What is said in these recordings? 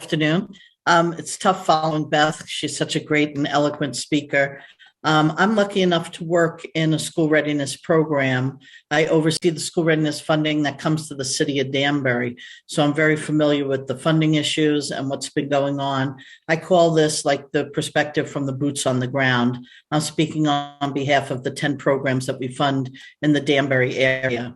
afternoon. It's tough following Beth. She's such a great and eloquent speaker. I'm lucky enough to work in a school readiness program. I oversee the school readiness funding that comes to the city of Danbury. So I'm very familiar with the funding issues and what's been going on. I call this like the perspective from the boots on the ground. I'm speaking on behalf of the 10 programs that we fund in the Danbury area.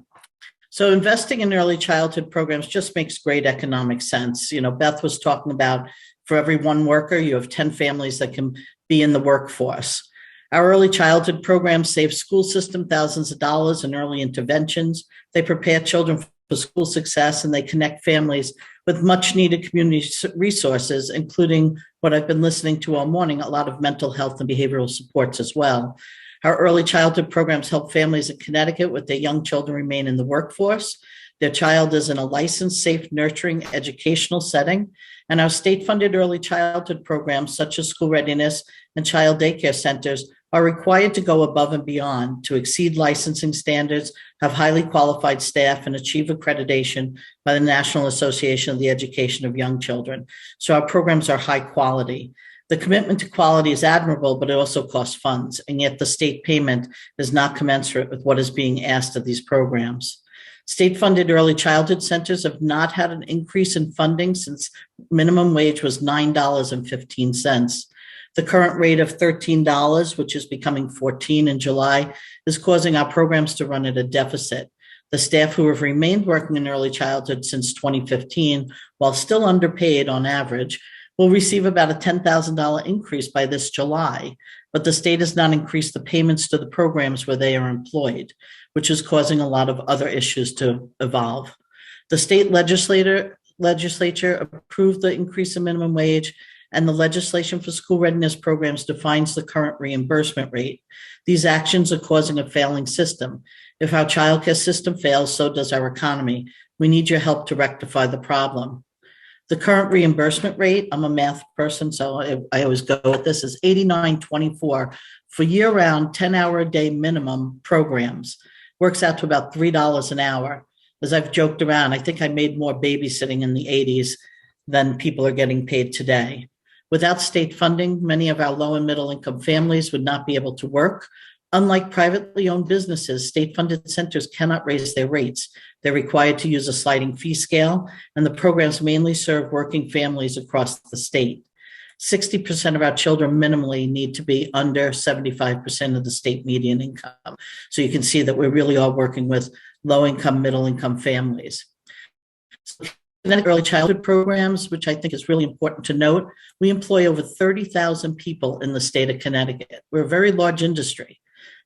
So investing in early childhood programs just makes great economic sense. You know, Beth was talking about for every one worker, you have 10 families that can be in the workforce. Our early childhood programs save school system thousands of dollars in early interventions. They prepare children for school success, and they connect families with much needed community resources, including what I've been listening to all morning, a lot of mental health and behavioral supports as well. Our early childhood programs help families in Connecticut with their young children remain in the workforce. Their child is in a licensed, safe, nurturing educational setting. And our state-funded early childhood programs, such as school readiness and child daycare centers, are required to go above and beyond to exceed licensing standards, have highly qualified staff, and achieve accreditation by the National Association of the Education of Young Children. So our programs are high quality. The commitment to quality is admirable, but it also costs funds, and yet the state payment is not commensurate with what is being asked of these programs. State-funded early childhood centers have not had an increase in funding since minimum wage was $9.15. The current rate of $13, which is becoming $14 in July, is causing our programs to run at a deficit. The staff who have remained working in early childhood since 2015, while still underpaid on average, will receive about a $10,000 increase by this July, but the state has not increased the payments to the programs where they are employed, which is causing a lot of other issues to evolve. The state legislature approved the increase in minimum wage, and the legislation for school readiness programs defines the current reimbursement rate. These actions are causing a failing system. If our childcare system fails, so does our economy. We need your help to rectify the problem. The current reimbursement rate, I'm a math person, so I always go with this, is $89.24 for year-round 10-hour-a-day minimum programs. Works out to about $3 an hour. As I've joked around, I think I made more babysitting in the 80s than people are getting paid today. Without state funding, many of our low and middle income families would not be able to work. Unlike privately owned businesses, state-funded centers cannot raise their rates. They're required to use a sliding fee scale, and the programs mainly serve working families across the state. 60% of our children minimally need to be under 75% of the state median income. So you can see that we really are working with low-income, middle-income families. Early childhood programs, which I think is really important to note, we employ over 30,000 people in the state of Connecticut. We're a very large industry,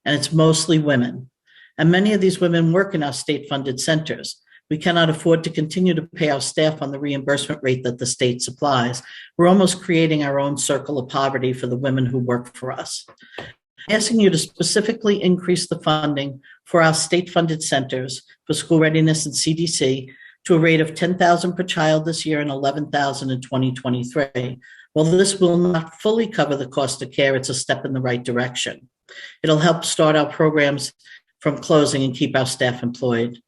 and it's mostly women. And many of these women work in our state-funded centers. We cannot afford to continue to pay our staff on the reimbursement rate that the state supplies. We're almost creating our own circle of poverty for the women who work for us. I'm asking you to specifically increase the funding for our state-funded centers for school readiness and CDC to a rate of $10,000 per child this year and $11,000 in 2023. While this will not fully cover the cost of care, it's a step in the right direction. It'll help start our programs from closing and keep our staff employed.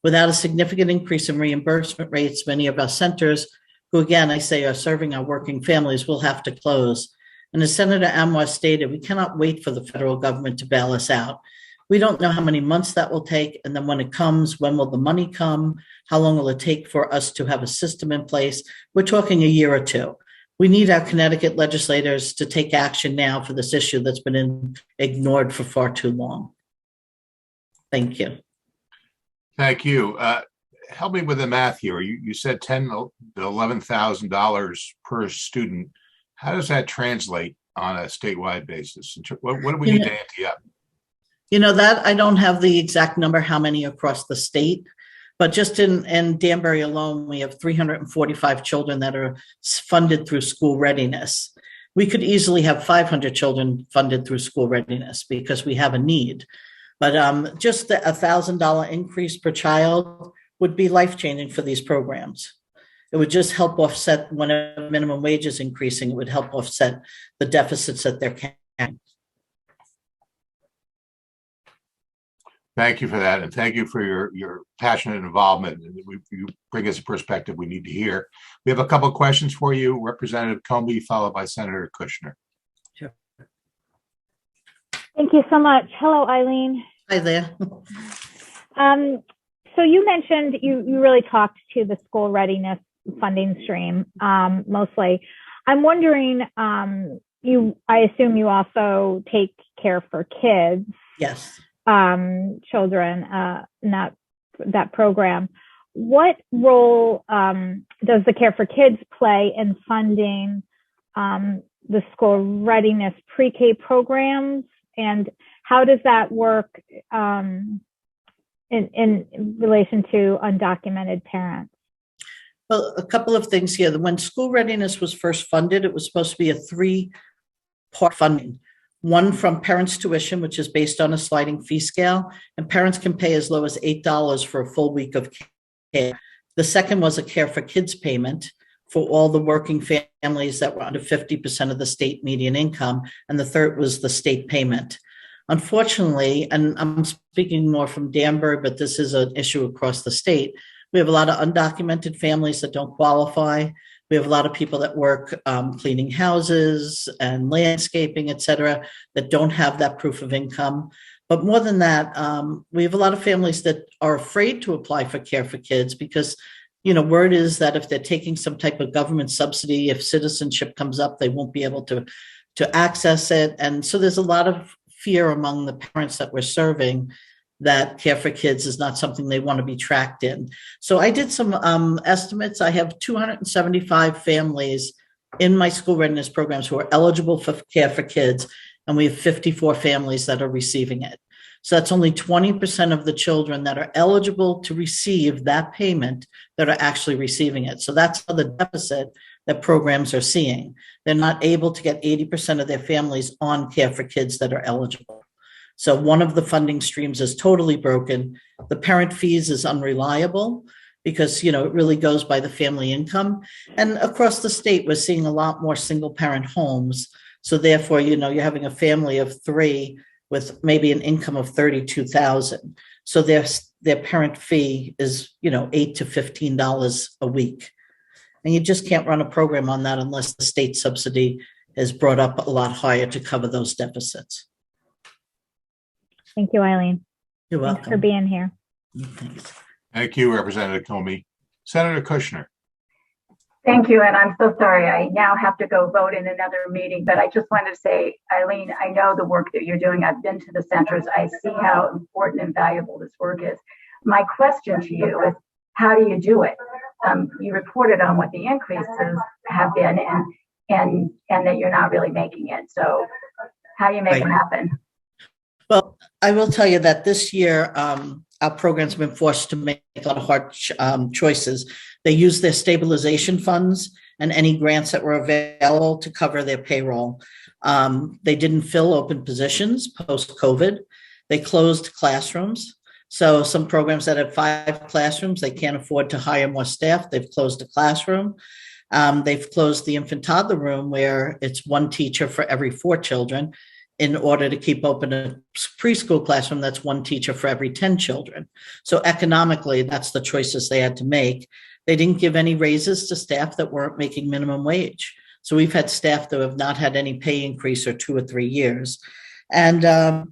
Without a significant increase in reimbursement rates, many of our centers, who again, I say are serving our working families, will have to close. And as Senator Amwar stated, we cannot wait for the federal government to bail us out. We don't know how many months that will take. And then when it comes, when will the money come? How long will it take for us to have a system in place? We're talking a year or two. We need our Connecticut legislators to take action now for this issue that's been ignored for far too long. Thank you. Thank you. Help me with the math here. You said $10,000 to $11,000 per student. How does that translate on a statewide basis? What do we need to ante up? You know, that I don't have the exact number, how many across the state, but just in Danbury alone, we have 345 children that are funded through school readiness. We could easily have 500 children funded through school readiness because we have a need. But just the $1,000 increase per child would be life-changing for these programs. It would just help offset when a minimum wage is increasing. It would help offset the deficits that they're carrying. Thank you for that, and thank you for your passionate involvement. You bring us a perspective we need to hear. We have a couple of questions for you, Representative Comey, followed by Senator Kushner. Sure. Thank you so much. Hello, Eileen. Hi there. So you mentioned you really talked to the school readiness funding stream mostly. I'm wondering, I assume you also take care for kids. Yes. Children in that program. What role does the Care for Kids play in funding the school readiness pre-K programs, and how does that work in relation to undocumented parents? Well, a couple of things here. When school readiness was first funded, it was supposed to be a 3-part funding. One from parents' tuition, which is based on a sliding fee scale, and parents can pay as low as $8 for a full week of care. The second was a Care for Kids payment for all the working families that were under 50% of the state median income, and the third was the state payment. Unfortunately, and I'm speaking more from Danbury, but this is an issue across the state, we have a lot of undocumented families that don't qualify. We have a lot of people that work cleaning houses and landscaping, et cetera, that don't have that proof of income. But more than that, we have a lot of families that are afraid to apply for Care for Kids because, word is that if they're taking some type of government subsidy, if citizenship comes up, they won't be able to access it. And so there's a lot of fear among the parents that we're serving that Care for Kids is not something they want to be tracked in. So I did some estimates. I have 275 families in my school readiness programs who are eligible for Care for Kids, and we have 54 families that are receiving it. So that's only 20% of the children that are eligible to receive that payment that are actually receiving it. So that's the deficit that programs are seeing. They're not able to get 80% of their families on Care for Kids that are eligible. So one of the funding streams is totally broken. The parent fees is unreliable because, it really goes by the family income. And across the state, we're seeing a lot more single parent homes. So therefore, you're having a family of 3 with maybe an income of $32,000. So their parent fee is, $8 to $15 a week. And you just can't run a program on that unless the state subsidy is brought up a lot higher to cover those deficits. Thank you, Eileen. You're welcome. Thanks for being here. Thanks. Thank you, Representative Comey. Senator Kushner. Thank you, and I'm so sorry. I now have to go vote in another meeting, but I just wanted to say, Eileen, I know the work that you're doing. I've been to the centers. I see how important and valuable this work is. My question to you is, how do you do it? You reported on what the increases have been and that you're not really making it. So how do you make it happen? Well, I will tell you that this year, our program's been forced to make a lot of hard choices. They used their stabilization funds and any grants that were available to cover their payroll. They didn't fill open positions post-COVID. They closed classrooms. So some programs that have 5 classrooms, they can't afford to hire more staff. They've closed a classroom. They've closed the infant toddler room where it's 1 teacher for every 4 children. In order to keep open a preschool classroom, that's 1 teacher for every 10 children. So economically, that's the choices they had to make. They didn't give any raises to staff that weren't making minimum wage. So we've had staff that have not had any pay increase for 2 or 3 years. And,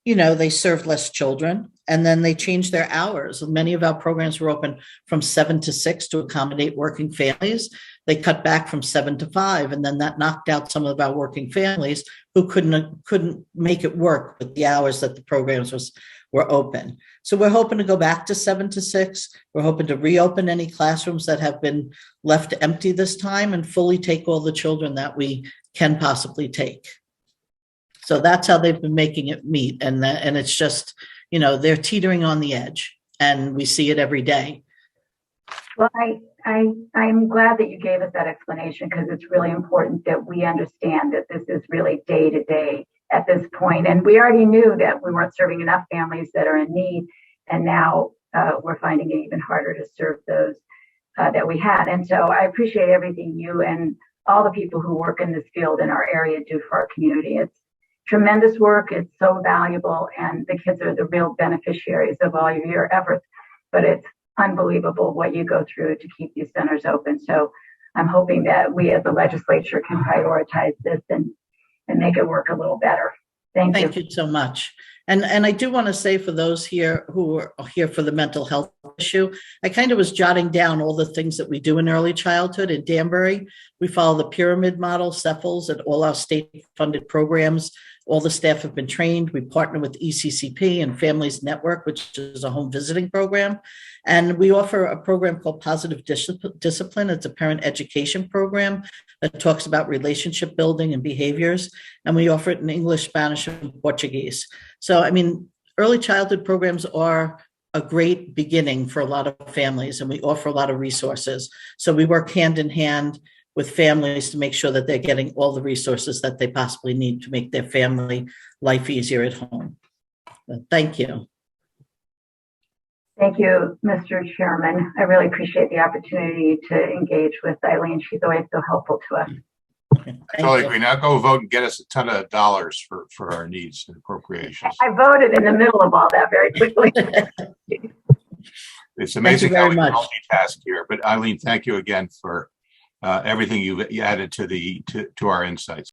they served less children. And then they changed their hours. Many of our programs were open from 7 to 6 to accommodate working families. They cut back from 7 to 5, and then that knocked out some of our working families who couldn't make it work with the hours that the programs were open. So we're hoping to go back to 7 to 6. We're hoping to reopen any classrooms that have been left empty this time and fully take all the children that we can possibly take. So that's how they've been making it meet, and it's just, they're teetering on the edge, and we see it every day. Well, I'm glad that you gave us that explanation because it's really important that we understand that this is really day to day at this point. And we already knew that we weren't serving enough families that are in need. And now we're finding it even harder to serve those that we had. And so I appreciate everything you and all the people who work in this field in our area do for our community. tremendous work. It's so valuable, and the kids are the real beneficiaries of all your efforts. But it's unbelievable what you go through to keep these centers open. So I'm hoping that we as a legislature can prioritize this and make it work a little better. Thank you. Thank you so much. And I do want to say, for those here who are here for the mental health issue, I kind of was jotting down all the things that we do in early childhood. In Danbury, we follow the pyramid model, Cephals, and all our state-funded programs. All the staff have been trained. We partner with ECCP and Families Network, which is a home visiting program. And we offer a program called Positive Discipline. It's a parent education program that talks about relationship building and behaviors. And we offer it in English, Spanish, and Portuguese. So, I mean, early childhood programs are a great beginning for a lot of families, and we offer a lot of resources. So we work hand in hand with families to make sure that they're getting all the resources that they possibly need to make their family life easier at home. Thank you. Thank you, Mr. Chairman. I really appreciate the opportunity to engage with Eileen. She's always so helpful to us. Thank I totally you. agree. Now go vote and get us a ton of dollars for our needs and appropriations. I voted in the middle of all that very quickly. It's amazing how very we much. multitask here. But Eileen, thank you again for everything you added to our insights.